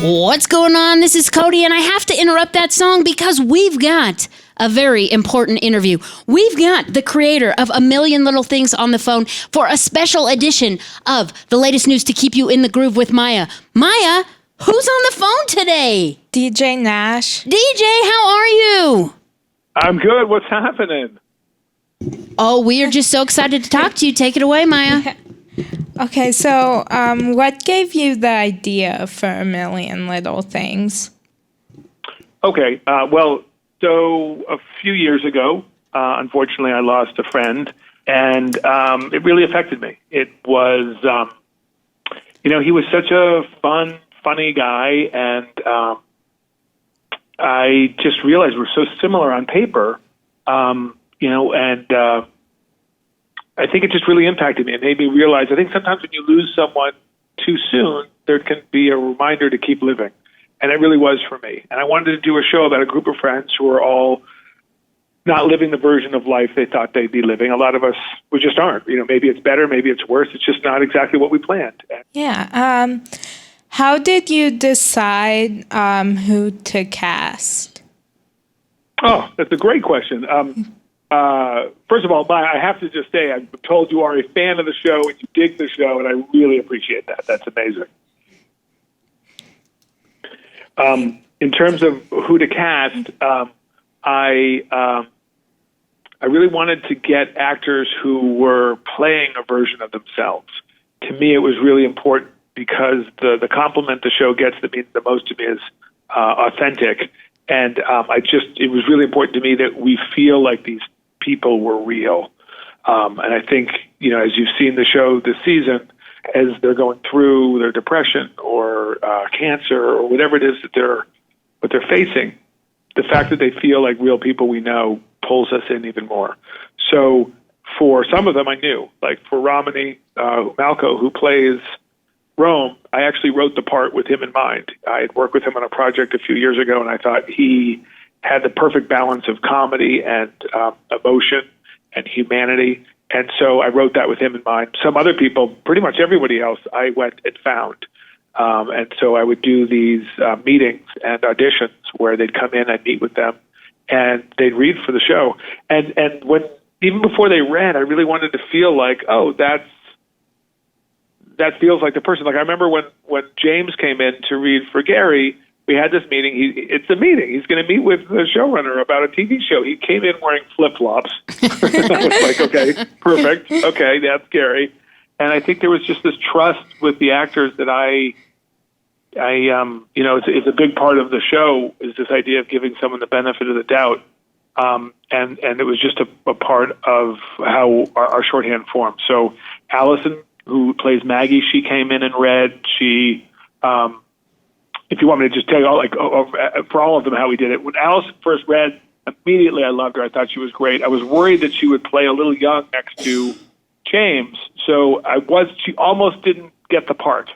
What's going on? This is Cody, and I have to interrupt that song because we've got a very important interview. We've got the creator of A Million Little Things on the phone for a special edition of the latest news to keep you in the groove with Maya. Maya, who's on the phone today? DJ Nash. DJ, how are you? I'm good. What's happening? Oh, we are just so excited to talk to you. Take it away, Maya. Okay, so what gave you the idea for A Million Little Things? Okay, so a few years ago, unfortunately, I lost a friend, and it really affected me. It was, he was such a funny guy, and I just realized we're so similar on paper, and I think it just really impacted me. It made me realize, I think sometimes when you lose someone too soon, there can be a reminder to keep living. And it really was for me. And I wanted to do a show about a group of friends who were all not living the version of life they thought they'd be living. A lot of us, we just aren't. Maybe it's better, maybe it's worse. It's just not exactly what we planned. Yeah. How did you decide who to cast? Oh, that's a great question. First of all, Maya, I have to just say, I'm told you are a fan of the show and you dig the show, and I really appreciate that. That's amazing. In terms of who to cast, I really wanted to get actors who were playing a version of themselves. To me, it was really important because the compliment the show gets that means the most to me is authentic. And it was really important to me that we feel like these people were real. And I think, as you've seen the show this season, as they're going through their depression or cancer or whatever it is that they're facing, the fact that they feel like real people we know pulls us in even more. So for some of them I knew, like for Ramani Malco, who plays Rome, I actually wrote the part with him in mind. I had worked with him on a project a few years ago, and I thought he had the perfect balance of comedy and emotion and humanity. And so I wrote that with him in mind. Some other people, pretty much everybody else, I went and found. And so I would do these meetings and auditions where they'd come in, I'd meet with them, and they'd read for the show. And when even before they read, I really wanted to feel like, oh, that feels like the person. Like I remember when James came in to read for Gary, we had this meeting. It's a meeting. He's going to meet with the showrunner about a TV show. He came in wearing flip-flops. I was like, okay, perfect. Okay, that's Gary. And I think there was just this trust with the actors that it's a big part of the show is this idea of giving someone the benefit of the doubt. And it was just a part of how our shorthand formed. So Allison, who plays Maggie, she came in and read. She, if you want me to just tell you for all of them how we did it. When Allison first read, immediately I loved her. I thought she was great. I was worried that she would play a little young next to James. So she almost didn't get the part.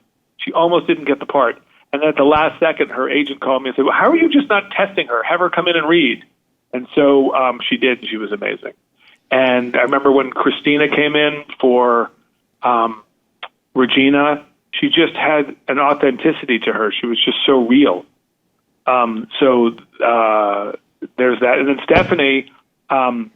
And then at the last second, her agent called me and said, well, how are you just not testing her? Have her come in and read. And so she did, and she was amazing. And I remember when Christina came in for Regina, she just had an authenticity to her. She was just so real. So there's that. And then Stephanie, I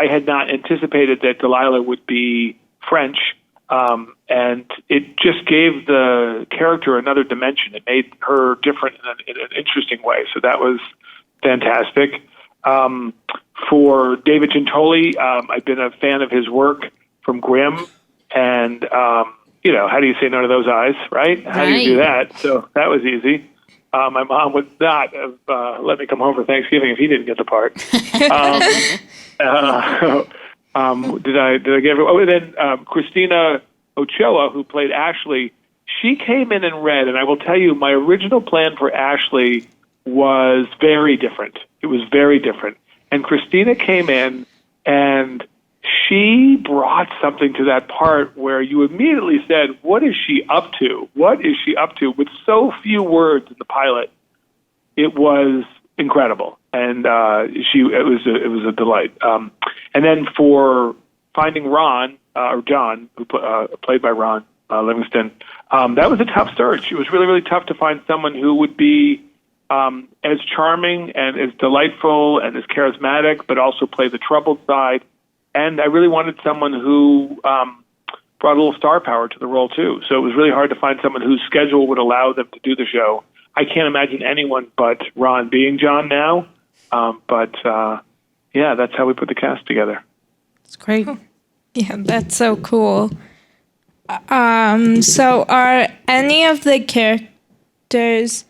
had not anticipated that Delilah would be French, and it just gave the character another dimension. It made her different in an interesting way. So that was fantastic. For David Gentoli, I've been a fan of his work from Grimm, and how do you say no to those eyes, right? How do you do that? So that was easy. My mom would not have let me come home for Thanksgiving if he didn't get the part. Did I give her? Oh, and then Christina Ochoa, who played Ashley, she came in and read, and I will tell you, my original plan for Ashley was very different. It was very different. And Christina came in, and she brought something to that part where you immediately said, what is she up to? What is she up to? With so few words in the pilot, it was incredible. And it was a delight. And then for finding Ron, or John, who played by Ron Livingston. That was a tough search. It was really, really tough to find someone who would be as charming and as delightful and as charismatic, but also play the troubled side. And I really wanted someone who brought a little star power to the role, too. So it was really hard to find someone whose schedule would allow them to do the show. I can't imagine anyone but Ron being John now. Yeah, that's how we put the cast together. It's great. Yeah, that's so cool. So are any of the characters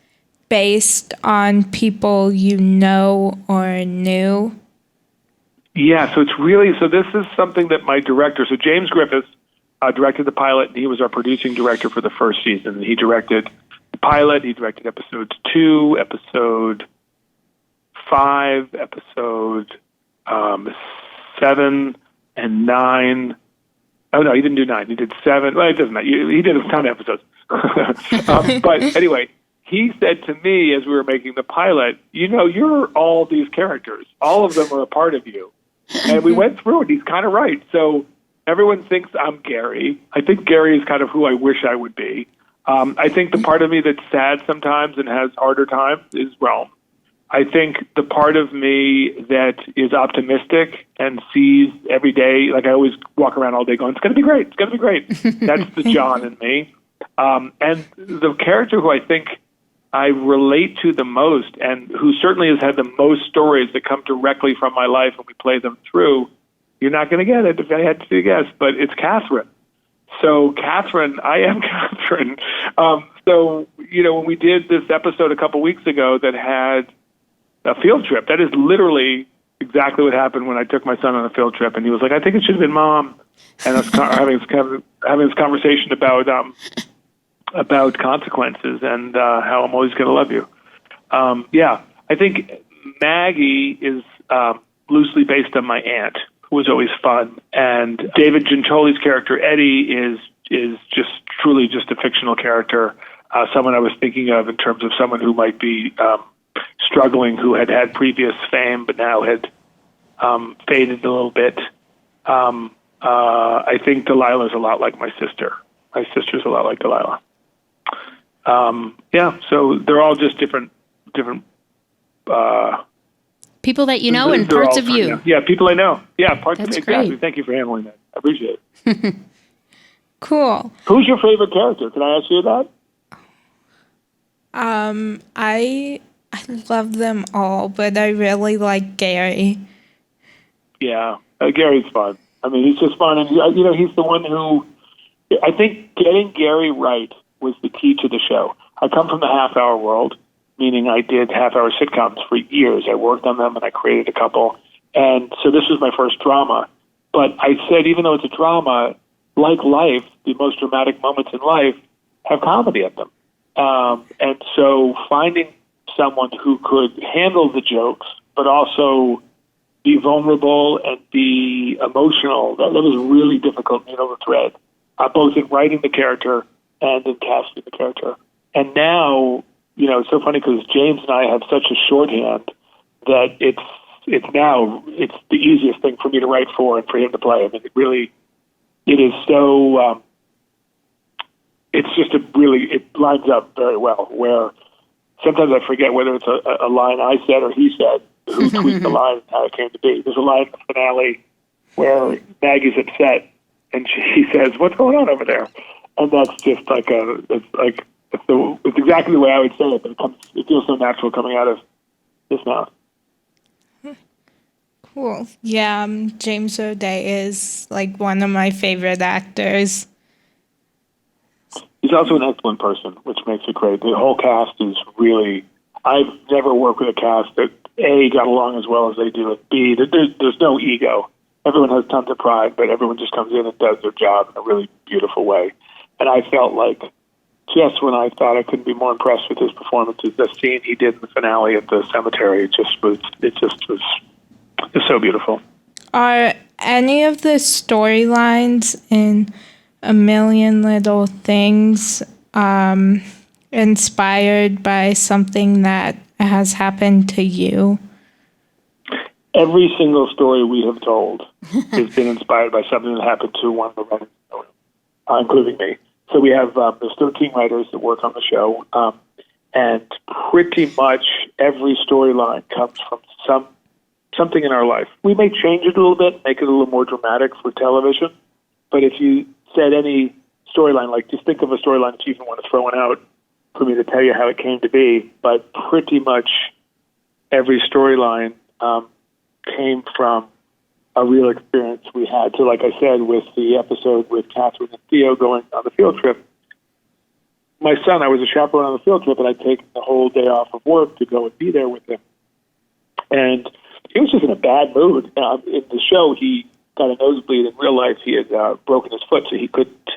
based on people you know or knew? Yeah, so this is something that my director, so James Griffiths, directed the pilot, and he was our producing director for the first season. He directed the pilot, he directed episode 2, episode 5, episode 7, and 9. Oh, no, he didn't do 9. He did 7. Well, it doesn't matter. He did a ton of episodes. But anyway, he said to me as we were making the pilot, you're all these characters. All of them are a part of you. And we went through it. He's kind of right. So everyone thinks I'm Gary. I think Gary is kind of who I wish I would be. I think the part of me that's sad sometimes and has harder times is Rome. I think the part of me that is optimistic and sees every day, like I always walk around all day going, it's going to be great, it's going to be great. That's the John in me. And the character who I think I relate to the most and who certainly has had the most stories that come directly from my life when we play them through, you're not going to get it if I had to guess, but it's Catherine. So Catherine, I am Catherine. When we did this episode a couple weeks ago that had a field trip, that is literally exactly what happened when I took my son on a field trip, and he was like, I think it should have been Mom. And I was having this conversation about consequences and how I'm always going to love you. I think Maggie is loosely based on my aunt, who was always fun, and David Gintoli's character Eddie is just truly just a fictional character, someone I was thinking of in terms of someone who might be struggling, who had previous fame but now had faded a little bit. I think Delilah's a lot like my sister. My sister's a lot like Delilah. So they're all just different people that you know and parts of you. Yeah, people I know. Yeah, parts That's of me. Exactly. great. Thank you for handling that. I appreciate it. Cool. Who's your favorite character? Can I ask you that? I love them all, but I really like Gary. Yeah, Gary's fun. I mean, he's just fun, and he's the one who I think getting Gary right was the key to the show. I come from the half-hour world, meaning I did half-hour sitcoms for years. I worked on them, and I created a couple, and so this was my first drama. But I said, even though it's a drama, like life, the most dramatic moments in life have comedy in them. And so finding someone who could handle the jokes, but also be vulnerable and be emotional, that was really difficult needle to thread, both in writing the character and in casting the character. And now, it's so funny because James and I have such a shorthand that it's the easiest thing for me to write for and for him to play. I mean, it is so, it lines up very well, where sometimes I forget whether it's a line I said or he said, who tweaked the line and how it came to be. There's a line in the finale where Maggie's upset and she says, "What's going on over there?" And that's just it's exactly the way I would say it, but it feels so natural coming out of his mouth. Cool. Yeah, James Roday is one of my favorite actors. He's also an excellent person, which makes it great. The whole cast is really... I've never worked with a cast that, A, got along as well as they do, and B, there's no ego. Everyone has tons of pride, but everyone just comes in and does their job in a really beautiful way. And I felt like, just when I thought I couldn't be more impressed with his performances, the scene he did in the finale at the cemetery, it was so beautiful. Are any of the storylines in A Million Little Things inspired by something that has happened to you? Every single story we have told has been inspired by something that happened to one of the runners, including me. So we have there's 13 writers that work on the show, and pretty much every storyline comes from something in our life. We may change it a little bit, make it a little more dramatic for television, but if you said any storyline, like just think of a storyline if you even want to throw one out for me to tell you how it came to be, but pretty much every storyline came from a real experience we had. So like I said, with the episode with Catherine and Theo going on the field trip, my son, I was a chaperone on the field trip, and I'd taken the whole day off of work to go and be there with him. And he was just in a bad mood. In the show, he got a nosebleed. In real life, he had broken his foot, so he couldn't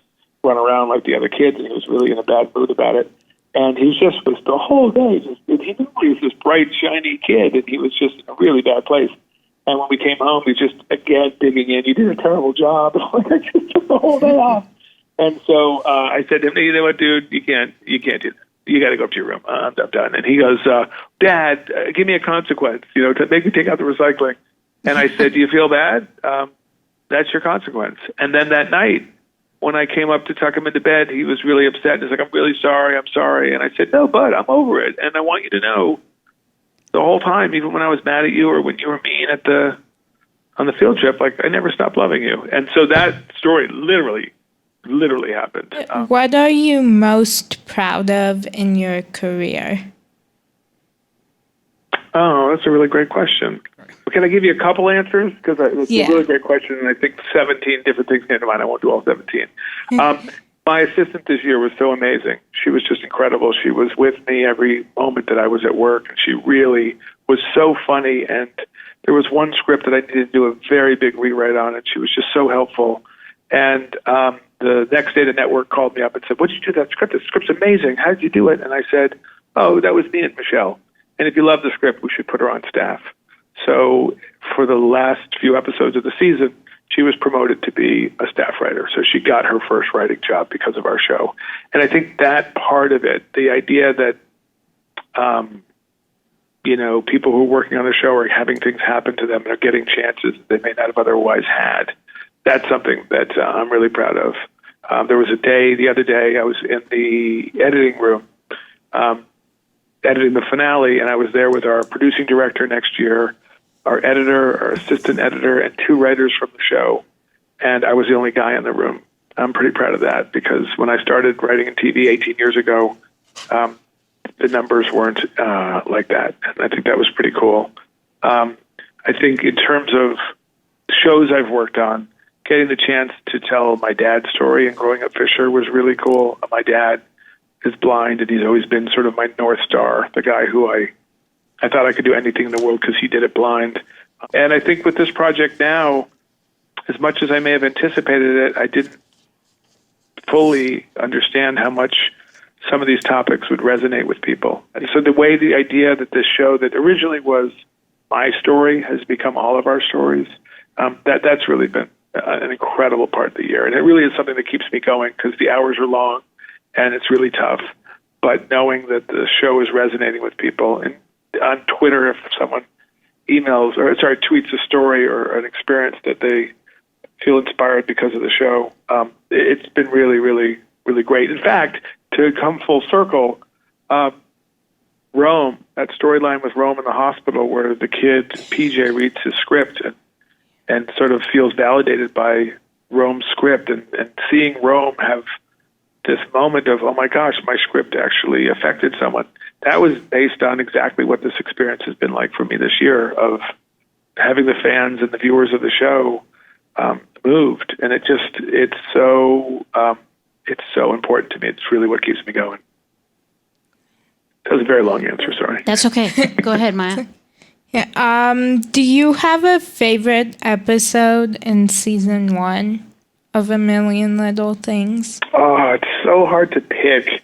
run around like the other kids, and he was really in a bad mood about it. And he was the whole day, he knew he was this bright, shiny kid, and he was just in a really bad place. And when we came home, he was just, again, digging in. You did a terrible job. I just took the whole day off. And so I said to him, you know what, dude, you can't do that. You got to go up to your room. I'm done. And he goes, Dad, give me a consequence, to make me take out the recycling. And I said, do you feel bad? That's your consequence. And then that night, when I came up to tuck him into bed, he was really upset. He's like, I'm really sorry. I'm sorry. And I said, no, bud, I'm over it. And I want you to know the whole time, even when I was mad at you or when you were mean on the field trip, like I never stopped loving you. And so that story literally happened. What are you most proud of in your career? Oh, that's a really great question. Can I give you a couple answers? Because it's a really great question, and I think 17 different things came to mind. I won't do all 17. My assistant this year was so amazing. She was just incredible. She was with me every moment that I was at work, and she really was so funny. And there was one script that I needed to do a very big rewrite on, and she was just so helpful. And the next day, the network called me up and said, what did you do to that script? The script's amazing. How did you do it? And I said, oh, that was me and Michelle. And if you love the script, we should put her on staff. So for the last few episodes of the season, she was promoted to be a staff writer. So she got her first writing job because of our show. And I think that part of it, the idea that, people who are working on the show are having things happen to them and are getting chances they may not have otherwise had, that's something that I'm really proud of. There was the other day, I was in the editing room, editing the finale, and I was there with our producing director next year, our editor, our assistant editor, and 2 writers from the show. And I was the only guy in the room. I'm pretty proud of that because when I started writing in TV 18 years ago, the numbers weren't like that. And I think that was pretty cool. I think in terms of shows I've worked on, getting the chance to tell my dad's story and growing up Fisher was really cool. My dad is blind, and he's always been sort of my North Star, the guy who I thought I could do anything in the world because he did it blind. And I think with this project now, as much as I may have anticipated it, I didn't fully understand how much some of these topics would resonate with people. And so the idea that this show that originally was my story has become all of our stories, that's really been an incredible part of the year. And it really is something that keeps me going because the hours are long and it's really tough. But knowing that the show is resonating with people, and on Twitter, if someone tweets a story or an experience that they feel inspired because of the show, it's been really, really, really great. In fact, to come full circle, Rome, that storyline with Rome in the hospital where the kid, PJ, reads his script and sort of feels validated by Rome's script, and seeing Rome have this moment of, oh my gosh, my script actually affected someone. That was based on exactly what this experience has been like for me this year of having the fans and the viewers of the show moved. And it's so important to me. It's really what keeps me going. That was a very long answer, sorry. That's okay. Go ahead, Maya. Yeah. Do you have a favorite episode in season 1 of A Million Little Things? Oh, it's so hard to pick.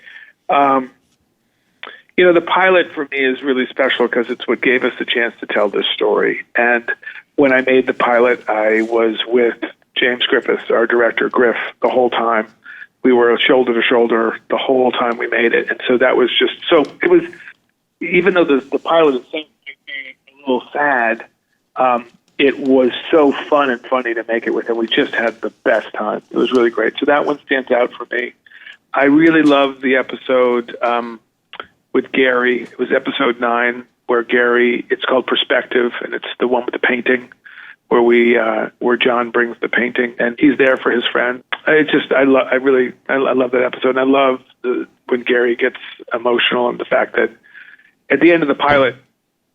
The pilot for me is really special because it's what gave us the chance to tell this story. And when I made the pilot, I was with James Griffiths, our director, Griff, the whole time. We were shoulder to shoulder the whole time we made it. And so that was just it was, even though the pilot itself might be a little sad, it was so fun and funny to make it with him. We just had the best time. It was really great. So that one stands out for me. I really loved the episode with Gary. It was episode 9 where Gary, it's called Perspective, and it's the one with the painting where John brings the painting and he's there for his friend. I love that episode. And I love when Gary gets emotional and the fact that at the end of the pilot,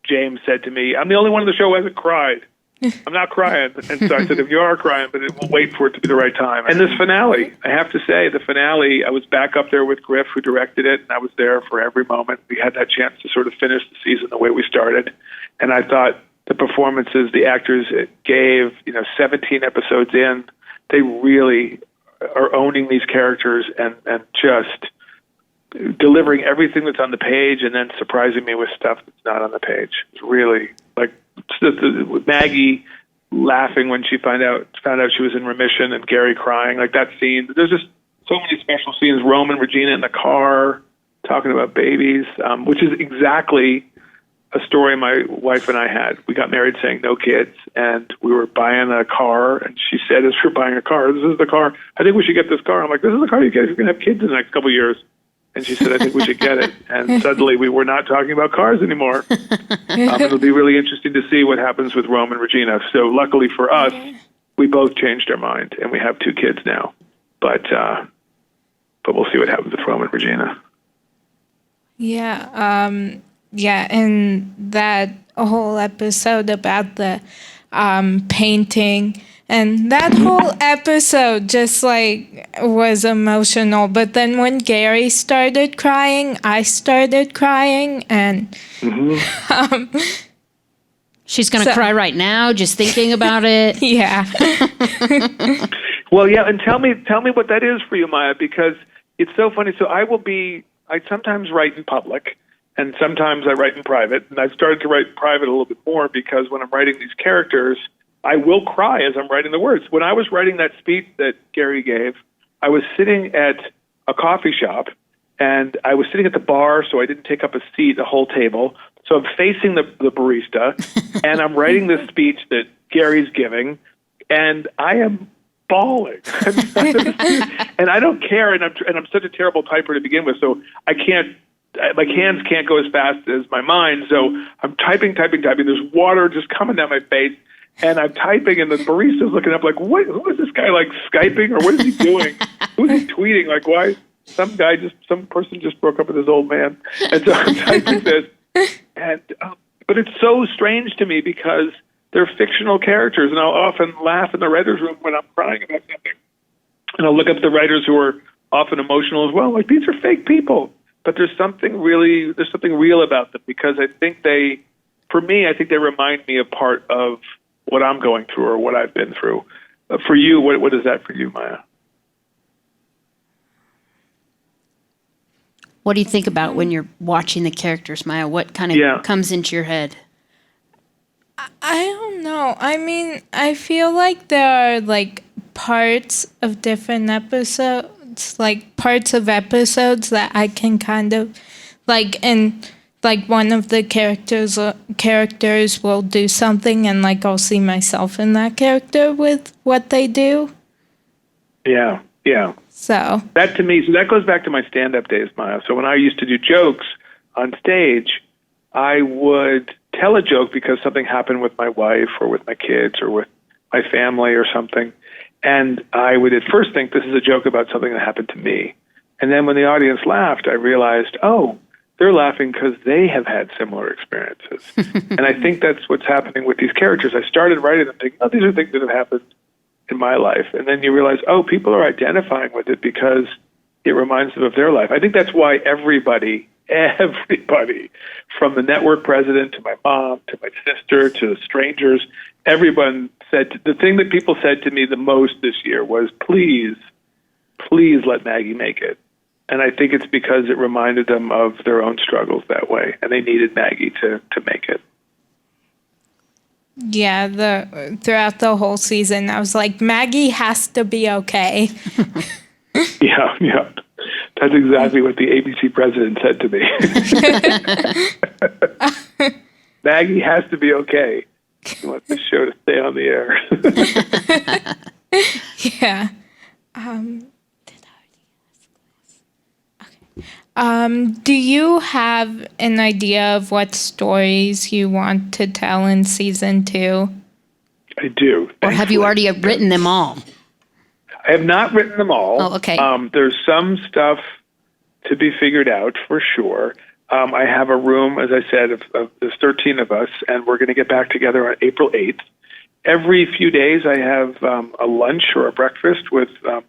James said to me, "I'm the only one on the show who hasn't cried. I'm not crying." And so I said, "If you are crying, but we'll wait for it to be the right time." And this finale, I have to say, the finale, I was back up there with Griff, who directed it, and I was there for every moment. We had that chance to sort of finish the season the way we started. And I thought the performances the actors gave, 17 episodes in, they really are owning these characters and just delivering everything that's on the page and then surprising me with stuff that's not on the page. It's really like Maggie laughing when she found out she was in remission, and Gary crying, like that scene. There's just so many special scenes. Rome and Regina in the car talking about babies, which is exactly a story my wife and I had. We got married saying no kids, and we were buying a car, and she said, as we're buying a car, "This is the car. I think we should get this car." I'm like, "This is the car you get if you're going to have kids in the next couple of years." And she said, "I think we should get it." And suddenly we were not talking about cars anymore. It'll be really interesting to see what happens with Rome and Regina. So luckily for us, we both changed our mind, and we have 2 kids now. But we'll see what happens with Rome and Regina. Yeah, and that whole episode about the painting, and that whole episode just was emotional. But then when Gary started crying, I started crying, and she's gonna cry right now just thinking about it. Yeah. Well, yeah, and tell me what that is for you, Maya, because it's so funny. So I sometimes write in public, and sometimes I write in private. And I've started to write in private a little bit more because when I'm writing these characters, I will cry as I'm writing the words. When I was writing that speech that Gary gave, I was sitting at a coffee shop, and I was sitting at the bar, so I didn't take up a whole table. So I'm facing the barista, and I'm writing this speech that Gary's giving, and I am bawling. And I don't care, and I'm such a terrible typer to begin with, so I can't. My hands can't go as fast as my mind, so I'm typing. There's water just coming down my face, and I'm typing, and the barista's looking up like, who is this guy, like, Skyping, or what is he doing? Who's he tweeting? Like, why? Some person just broke up with his old man. And so I'm typing this, and but it's so strange to me because they're fictional characters, and I'll often laugh in the writer's room when I'm crying about something. And I'll look up the writers who are often emotional as well. Like, these are fake people. But there's something real about them, because I think they remind me of part of what I'm going through or what I've been through. For you, what is that for you, Maya? What do you think about when you're watching the characters, Maya? What kind of comes into your head? I don't know. I mean, I feel like there are parts of different episodes, parts of episodes that I can kind of and one of the characters will do something, and I'll see myself in that character with what they do. Yeah. So that to me, that goes back to my stand-up days, Maya. So when I used to do jokes on stage, I would tell a joke because something happened with my wife or with my kids or with my family or something. And I would at first think this is a joke about something that happened to me. And then when the audience laughed, I realized, oh, they're laughing because they have had similar experiences. And I think that's what's happening with these characters. I started writing them thinking, oh, these are things that have happened in my life. And then you realize, oh, people are identifying with it because it reminds them of their life. I think that's why everybody, from the network president to my mom to my sister to strangers, everyone said, the thing that people said to me the most this year was, please let Maggie make it. And I think it's because it reminded them of their own struggles that way, and they needed Maggie to make it. Yeah, throughout the whole season, I was like, Maggie has to be okay. Yeah. That's exactly what the ABC president said to me. Maggie has to be okay. He wants the show to stay on the air. Yeah. Do you have an idea of what stories you want to tell in season 2? I do. Or have you already written them all? I have not written them all. Oh, okay. There's some stuff to be figured out for sure. I have a room, as I said, of there's 13 of us, and we're going to get back together on April 8th. Every few days, I have a lunch or a breakfast with the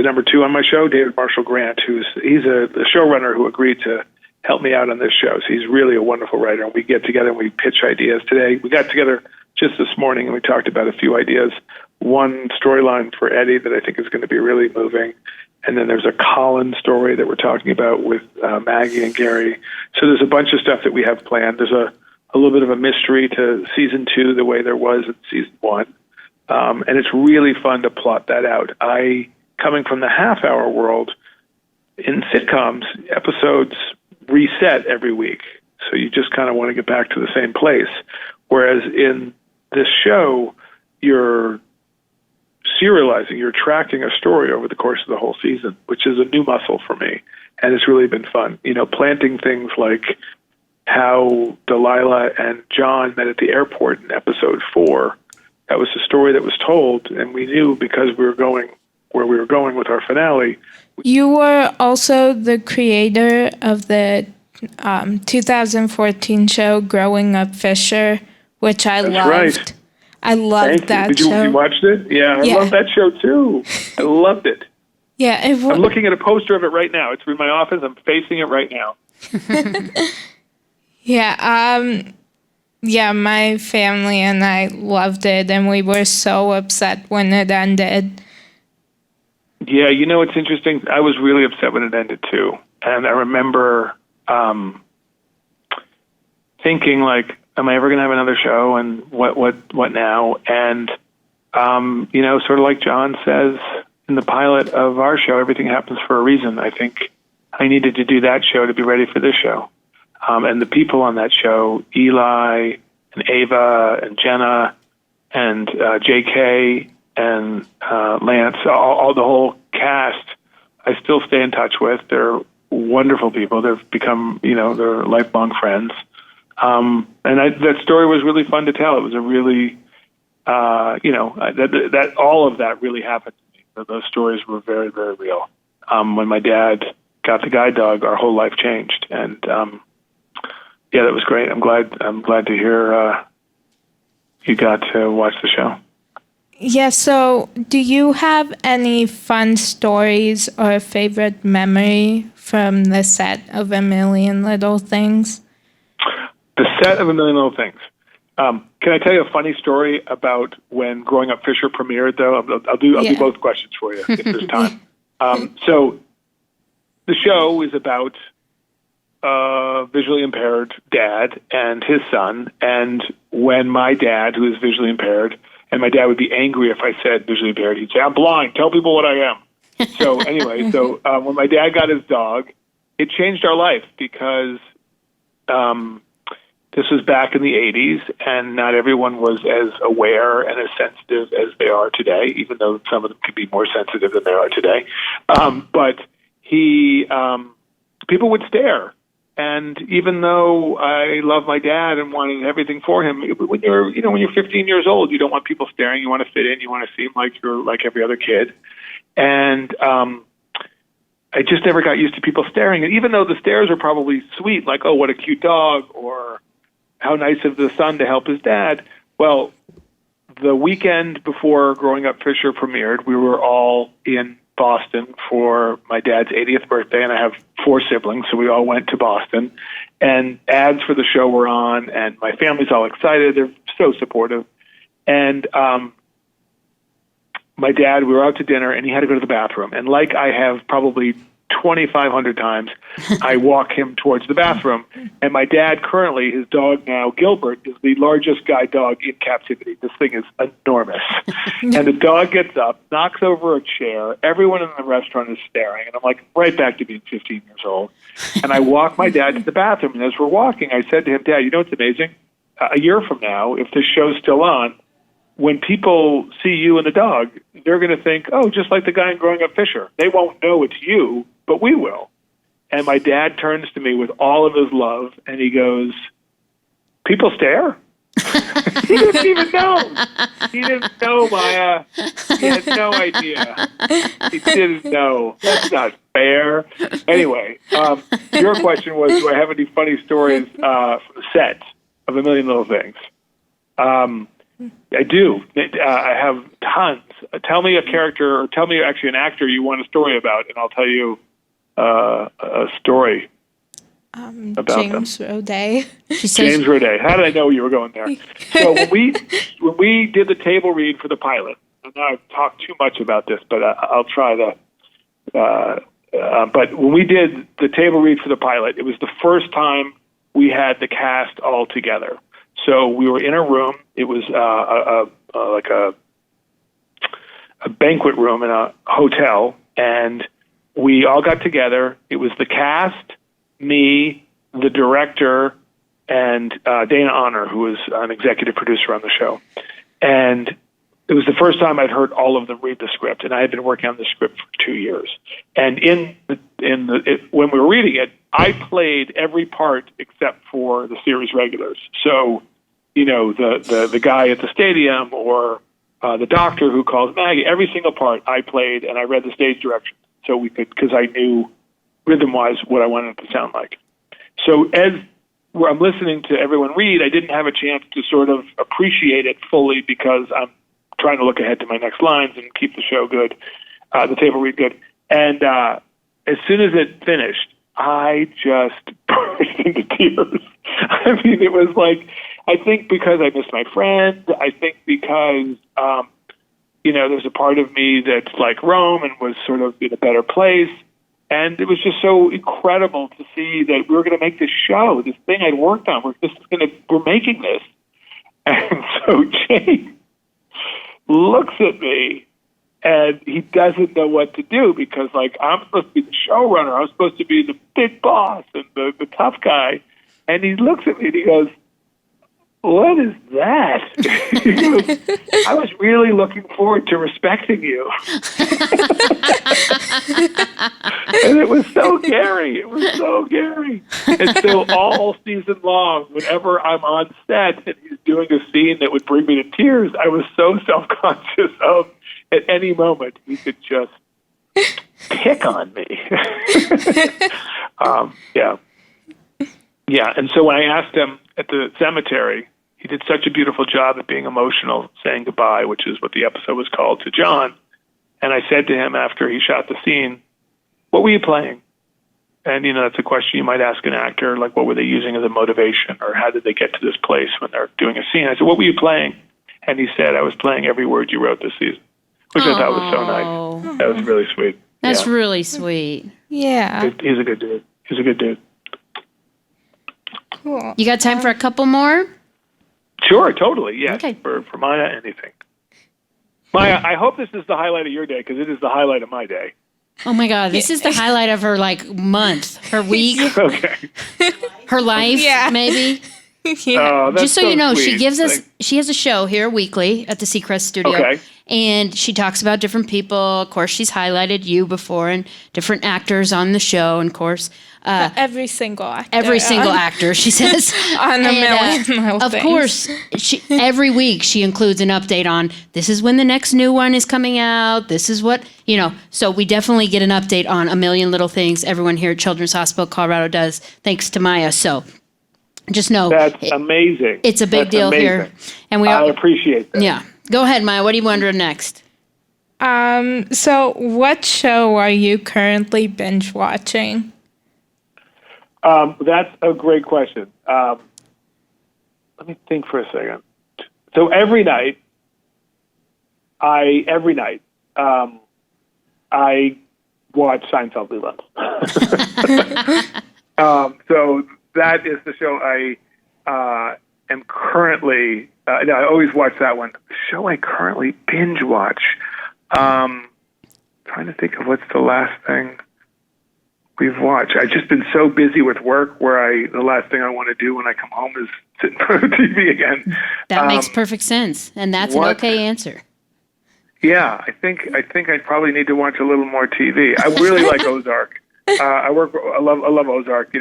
number 2 on my show, David Marshall Grant, he's the showrunner who agreed to help me out on this show. So he's really a wonderful writer, and we get together and we pitch ideas. Today, we got together just this morning, and we talked about a few ideas. One storyline for Eddie that I think is going to be really moving. And then there's a Colin story that we're talking about with Maggie and Gary. So there's a bunch of stuff that we have planned. There's a little bit of a mystery to season 2 the way there was in season 1. And it's really fun to plot that out. Coming from the half-hour world, in sitcoms, episodes reset every week. So you just kind of want to get back to the same place. Whereas in this show, you're serializing, you're tracking a story over the course of the whole season, which is a new muscle for me. And it's really been fun. Planting things like how Delilah and John met at the airport in episode 4. That was a story that was told, and we knew because we were going where we were going with our finale. You were also the creator of the 2014 show Growing Up Fisher, which I loved. Right. I loved that show. Did you watch it? Yeah, I love that show too. I loved it. Yeah, I'm looking at a poster of it right now. It's in my office. I'm facing it right now. Yeah, my family and I loved it, and we were so upset when it ended. Yeah, it's interesting. I was really upset when it ended too, and I remember thinking like, am I ever going to have another show, and what now? And sort of like John says in the pilot of our show, everything happens for a reason. I think I needed to do that show to be ready for this show. And the people on that show, Eli and Ava and Jenna and JK and Lance, all the whole cast, I still stay in touch with. They're wonderful people. They've become, they're lifelong friends. And that story was really fun to tell. It was a really, that all of that really happened to me. Those stories were very, very real. When my dad got the guide dog, our whole life changed. And, yeah, that was great. I'm glad to hear you got to watch the show. Yeah, so do you have any fun stories or favorite memory from the set of A Million Little Things? The set of A Million Little Things. Can I tell you a funny story about when Growing Up Fisher premiered, though? I'll do both questions for you if there's time. So the show is about visually impaired dad and his son. And when my dad, who is visually impaired, and my dad would be angry if I said visually impaired, he'd say, "I'm blind. Tell people what I am." So anyway, when my dad got his dog, it changed our life because this was back in the 80s, and not everyone was as aware and as sensitive as they are today, even though some of them could be more sensitive than they are today. But people would stare. And even though I love my dad and wanted everything for him, when you're 15 years old, you don't want people staring. You want to fit in. You want to seem like you're like every other kid. And I just never got used to people staring. And even though the stares are probably sweet, like, oh, what a cute dog, or how nice of the son to help his dad. Well, the weekend before Growing Up Fisher premiered, we were all in Boston for my dad's 80th birthday, and I have 4 siblings, so we all went to Boston. And ads for the show were on, and my family's all excited. They're so supportive. And my dad, we were out to dinner, and he had to go to the bathroom. And like I have probably 2,500 times, I walk him towards the bathroom. And my dad currently, his dog now, Gilbert, is the largest guide dog in captivity. This thing is enormous. And the dog gets up, knocks over a chair. Everyone in the restaurant is staring. And I'm like, right back to being 15 years old. And I walk my dad to the bathroom. And as we're walking, I said to him, "Dad, you know what's amazing? A year from now, if this show's still on, when people see you and the dog, they're going to think, oh, just like the guy in Growing Up Fisher. They won't know it's you, but we will." And my dad turns to me with all of his love, and he goes, "People stare?" He didn't even know. He didn't know, Maya. He had no idea. He didn't know. That's not fair. Anyway, your question was, do I have any funny stories from the set of A Million Little Things? I do. I have tons. Tell me a character, or tell me actually an actor you want a story about, and I'll tell you a story about James them. Roday. She says, James Roday. How did I know you were going there? So when we did the table read for the pilot, and now I've talked too much about this, but I'll try to. But when we did the table read for the pilot, it was the first time we had the cast all together. So we were in a room. It was like a banquet room in a hotel, and we all got together. It was the cast, me, the director, and Dana Honor, who was an executive producer on the show. And it was the first time I'd heard all of them read the script, and I had been working on the script for 2 years. And when we were reading it, I played every part except for the series regulars. So, you know, the guy at the stadium, or the doctor who calls Maggie, every single part I played, and I read the stage directions so we could, because I knew rhythm-wise what I wanted it to sound like. So as I'm listening to everyone read, I didn't have a chance to sort of appreciate it fully because I'm trying to look ahead to my next lines and keep the show good, the table read good. And as soon as it finished, I just burst into tears. I mean, it was like, I think because I missed my friend, I think because, you know, there's a part of me that's like Rome and was sort of in a better place. And it was just so incredible to see that we were going to make this show, this thing I'd worked on. We're making this. And so Jake looks at me, and he doesn't know what to do because, like, I'm supposed to be the showrunner. I'm supposed to be the big boss and the tough guy. And he looks at me and he goes, "What is that?" He goes, "I was really looking forward to respecting you." And it was so Gary. It was so Gary. And so all season long, whenever I'm on set and he's doing a scene that would bring me to tears, I was so self-conscious of at any moment he could just pick on me. Yeah. Yeah, and so when I asked him at the cemetery, he did such a beautiful job at being emotional, saying goodbye, which is what the episode was called, to John. And I said to him after he shot the scene, "What were you playing?" And, you know, that's a question you might ask an actor, like, what were they using as a motivation, or how did they get to this place when they're doing a scene? I said, "What were you playing?" And he said, "I was playing every word you wrote this season," which I thought was so nice. That was really sweet. That's really sweet. Yeah. He's a good dude. He's a good dude. Cool. You got time for a couple more? Sure, totally, yes. Okay. For Maya, anything. Maya, I hope this is the highlight of your day, because it is the highlight of my day. Oh my God, this is the highlight of her, like, month, her week, Okay. her life, Yeah. maybe. Yeah. That's Just so you know, sweet. she has a show here weekly at the Seacrest studio. Okay. And she talks about different people. Of course, she's highlighted you before and different actors on the show. And of course, Every single actor. every single actor, she says. On A Million Little Of Things. course, every week she includes an update on this is when the next new one is coming out. This is what, you know. So we definitely get an update on A Million Little Things. Everyone here at Children's Hospital Colorado does, thanks to Maya. So just know. That's amazing. It's a big deal amazing. here. And I appreciate that. Yeah. Go ahead, Maya. What are you wondering next? So what show are you currently binge watching? That's a great question. Let me think for a second. So every night, I watch Seinfeld reruns. So that is the show I am currently. No, I always watch that one. The show I currently binge watch. Trying to think of what's the last thing we've watched. I've just been so busy with work where the last thing I want to do when I come home is sit in front of the TV again. That makes perfect sense, and that's an okay answer. Yeah, I think I'd probably need to watch a little more TV. I really like Ozark. I love Ozark.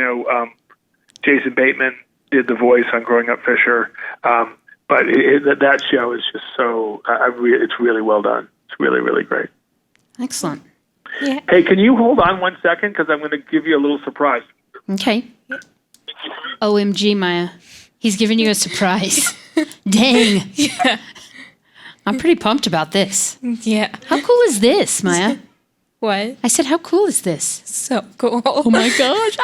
Jason Bateman did the voice on Growing Up Fisher. But that show is just so, it's really well done. It's really, really great. Excellent. Yeah. Hey, can you hold on 1 second? Because I'm going to give you a little surprise. Okay. OMG, Maya. He's giving you a surprise. Dang. Yeah. I'm pretty pumped about this. Yeah. How cool is this, Maya? What? I said, how cool is this? So cool. Oh my gosh.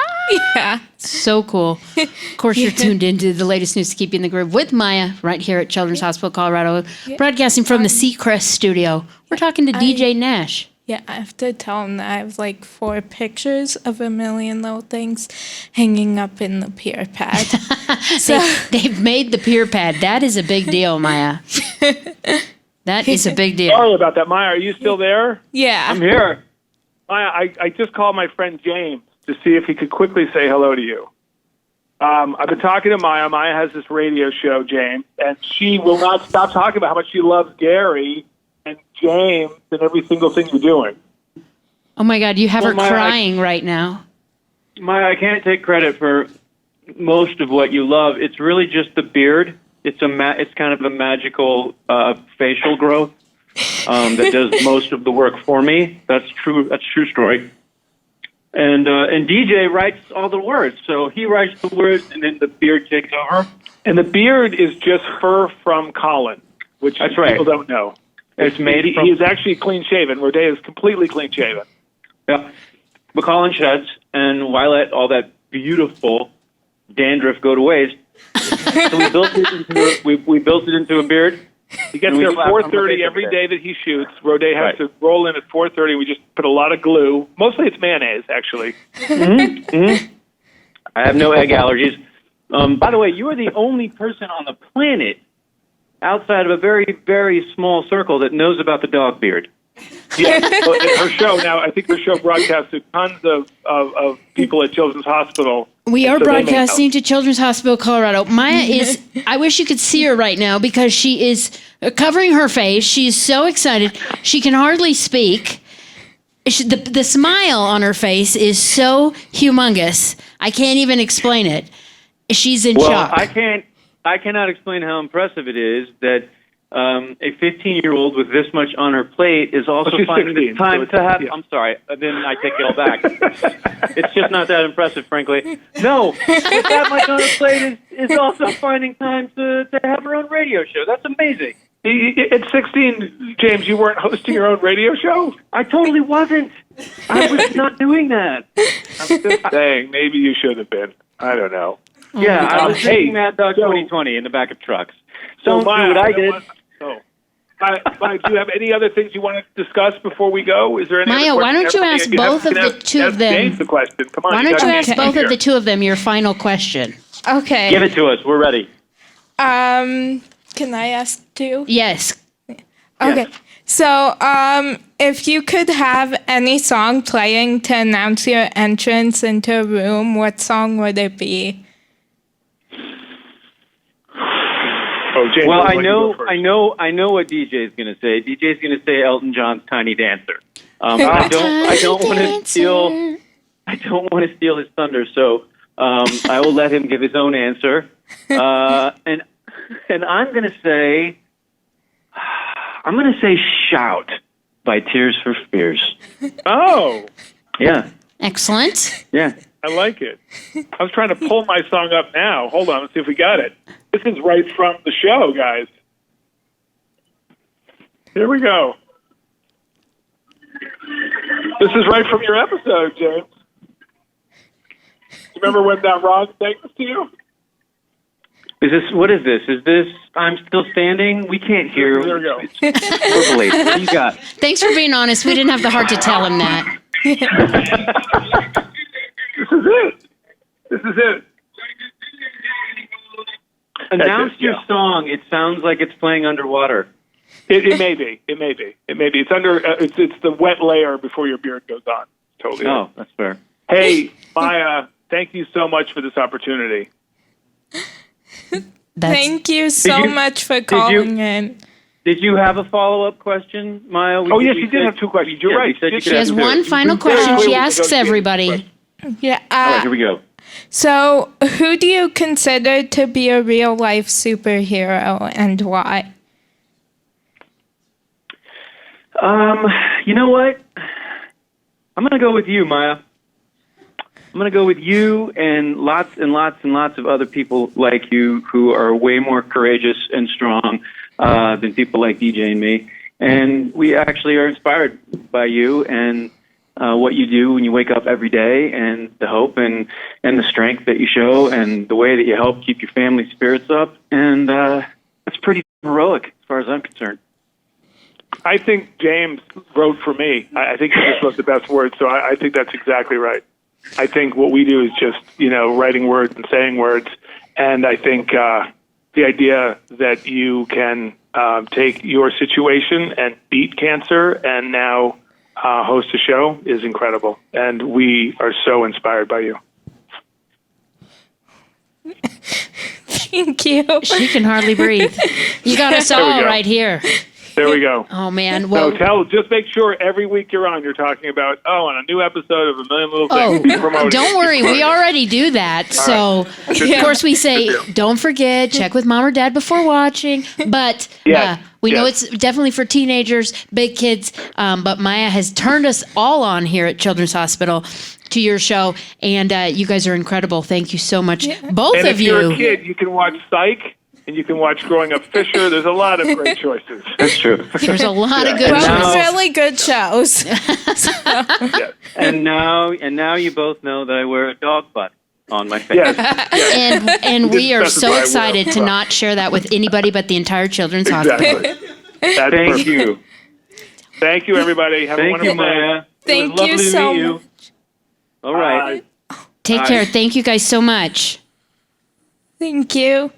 Yeah. So cool. Of course, you're tuned into the latest news to keep you in the groove with Maya right here at Children's Hospital Colorado, broadcasting from the Seacrest studio. We're talking to DJ Nash. Yeah, I have to tell him that I have like 4 pictures of a million little things hanging up in the pier pad. So They've made the pier pad. That is a big deal, Maya. That is a big deal. Sorry about that. Maya, are you still there? yeah. I'm here. Maya, I just called my friend James to see if he could quickly say hello to you. I've been talking to Maya. Maya has this radio show, James, and she will not stop talking about how much she loves Gary and James and every single thing you're doing. Oh my God, you have her Maya, crying right now. Maya, I can't take credit for most of what you love. It's really just the beard. It's kind of a magical facial growth that does most of the work for me. That's true. That's a true story. And DJ writes all the words. So he writes the words, and then the beard takes over. And the beard is just fur from Colin, which That's right. people don't know. It's made He from... is actually clean shaven. Roday is completely clean shaven. Yeah. McCollin sheds, and I let all that beautiful dandruff go to waste. So we built it into a beard. He gets there at 4:30 every day that he shoots. Roday has to roll in at 4:30. We just put a lot of glue. Mostly it's mayonnaise, actually. I have no egg allergies. By the way, you are the only person on the planet outside of a very, very small circle that knows about the dog beard. Yeah, well, her show now, I think her show broadcasts to tons of people at Children's Hospital. We are So they may broadcasting to Children's Hospital Colorado. Maya is, I wish you could see her right now because she is covering her face. She is so excited. She can hardly speak. The smile on her face is so humongous. I can't even explain it. She's in shock. I cannot explain how impressive it is that a 15-year-old with this much on her plate is also finding the time to have... I'm sorry, then I take it all back. It's just not that impressive, frankly. No, with that much on her plate is also finding time to have her own radio show. That's amazing. At 16, James, you weren't hosting your own radio show? I totally wasn't. I was not doing that. I'm just saying, maybe you should have been. I don't know. Yeah, I was Hey, taking Mad Dog 2020 in the back of trucks. So, Don't Maya, do what I did. Maya, do you have any other things you want to discuss before we go? Is there any Maya, other why don't you ask both of the two of them? James the question. Come on. Why don't you ask both here. of the two of them your final question? Okay. Give it to us. We're ready. Can I ask 2? Yes. Okay. So, if you could have any song playing to announce your entrance into a room, what song would it be? Oh, James, Well, why I don't you know go first? what DJ's going to say. DJ's going to say Elton John's Tiny Dancer. I don't want to steal. I don't want to steal his thunder, so I will let him give his own answer. And I'm going to say "Shout" by Tears for Fears. Oh, Yeah, Excellent. yeah. I like it. I was trying to pull my song up now. Hold on, let's see if we got it. This is right from the show, guys. Here we go. This is right from your episode, James. Remember when that Ron sang this to you? What is this? Is this I'm Still Standing? We can't hear. There we go. Verbally. What do you got? Thanks for being honest. We didn't have the heart to tell him that. This is it. This is it. Announce it, your yeah. song. It sounds like it's playing underwater. It may be. It may be. It may be. It's under. It's the wet layer before your beard goes on. Totally. Oh, that's fair. Hey, Maya, thank you so much for this opportunity. That's, Thank you so much for calling in. Did you have a follow-up question, Maya? Oh, yes, you did have 2 questions. You're right. you said you She could has have 2. one final question she asks everybody. Yeah. All right, here we go. So, who do you consider to be a real life superhero and why? You know what? I'm going to go with you, Maya. I'm going to go with you and lots and lots and lots of other people like you who are way more courageous and strong than people like DJ and me. And we actually are inspired by you and what you do when you wake up every day, and the hope and the strength that you show, and the way that you help keep your family's spirits up. And that's pretty heroic as far as I'm concerned. I think James wrote for me. I think he just wrote the best words, so I think that's exactly right. I think what we do is just, writing words and saying words, and I think the idea that you can take your situation and beat cancer and now host a show is incredible, and we are so inspired by you. Thank you. She can hardly breathe. You got us all right here. There we go. Oh, man. Well, just make sure every week you're on, you're talking about, on a new episode of A Million Little Things. Be promoting. Don't worry. We already do that. So, of course, we say, don't forget, check with mom or dad before watching. But we know it's definitely for teenagers, big kids. But Maya has turned us all on here at Children's Hospital to your show. And you guys are incredible. Thank you so much, both and of you. If you're a kid, you can watch Psych. And you can watch Growing Up Fisher. There's a lot of great choices. That's true. There's a lot of good Both really good shows. And now you both know that I wear a dog butt on my face. Yes. And we are so excited to not share that with anybody but the entire Children's Hospital. Thank you. Thank you, everybody. Have a wonderful day. Thank you so much. All right. Take care. Thank you guys so much. Thank you.